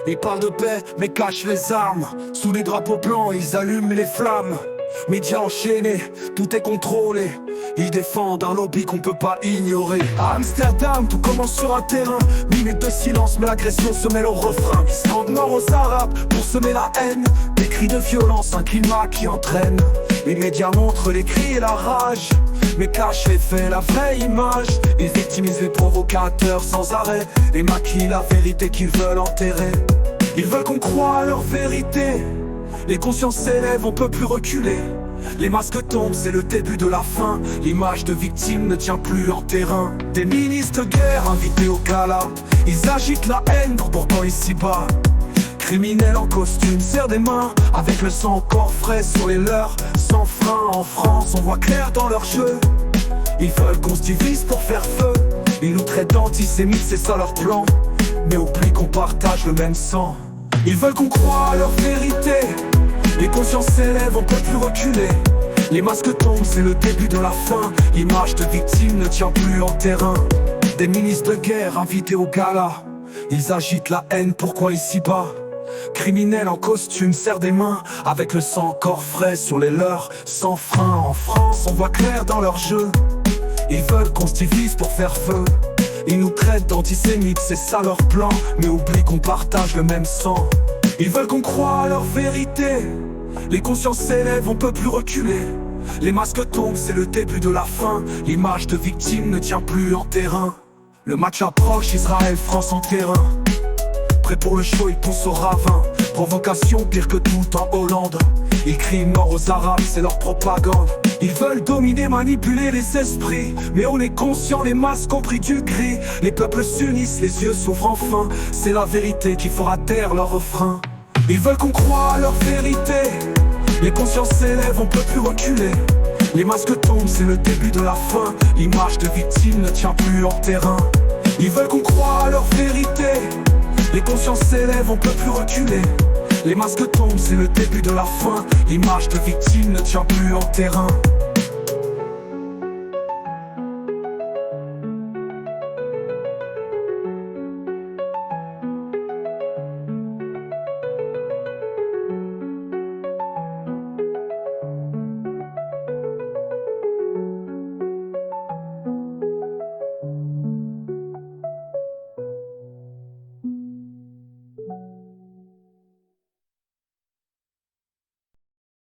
Ils parlent de paix, mais cachent les armes. Sous les drapeaux blancs, ils allument les flammes. Médias enchaînés, tout est contrôlé. Ils défendent un lobby qu'on peut pas ignorer. À Amsterdam, tout commence sur un terrain. Minute de silence, mais l'agression se mêle au refrain. Ils scandent mort aux Arabes pour semer la haine. Des cris de violence, un climat qui entraîne. Les médias montrent les cris et la rage, mais cachent les faits, la vraie image. Ils victimisent les provocateurs sans arrêt et maquillent la vérité qu'ils veulent enterrer. Ils veulent qu'on croie à leur vérité. Les consciences s'élèvent, on peut plus reculer. Les masques tombent, c'est le début de la fin. L'image de victime ne tient plus en terrain. Des ministres de guerre invités au gala, ils agitent la haine pourtant ici-bas. Criminels en costume serrent des mains, avec le sang encore frais sur les leurs. Sans frein en France, on voit clair dans leur jeu. Ils veulent qu'on se divise pour faire feu. Ils nous traitent d'antisémites, c'est ça leur plan, mais oublient qu'on partage le même sang. Ils veulent qu'on croie à leur vérité. Les consciences s'élèvent, on peut plus reculer. Les masques tombent, c'est le début de la fin. L'image de victime ne tient plus en terrain. Des ministres de guerre invités au gala, ils agitent la haine, pourquoi ici-bas? Criminels en costume serrent des mains, avec le sang encore frais sur les leurs. Sans frein en France, on voit clair dans leur jeu. Ils veulent qu'on se divise pour faire feu. Ils nous traitent d'antisémites, c'est ça leur plan, mais oublient qu'on partage le même sang. Ils veulent qu'on croie à leur vérité. Les consciences s'élèvent, on peut plus reculer. Les masques tombent, c'est le début de la fin. L'image de victime ne tient plus en terrain. Le match approche, Israël-France en terrain. Prêt pour le show, ils poussent au ravin. Provocation pire que tout en Hollande. Ils crient mort aux Arabes, c'est leur propagande. Ils veulent dominer, manipuler les esprits, mais on est conscient, les masques ont pris du gris. Les peuples s'unissent, les yeux s'ouvrent enfin. C'est la vérité qui fera taire leur refrain. Ils veulent qu'on croie à leur vérité. Les consciences s'élèvent, on peut plus reculer. Les masques tombent, c'est le début de la fin. L'image de victime ne tient plus en terrain. Ils veulent qu'on croie à leur vérité. Les consciences s'élèvent, on peut plus reculer. Les masques tombent, c'est le début de la fin. L'image de victime ne tient plus en terrain.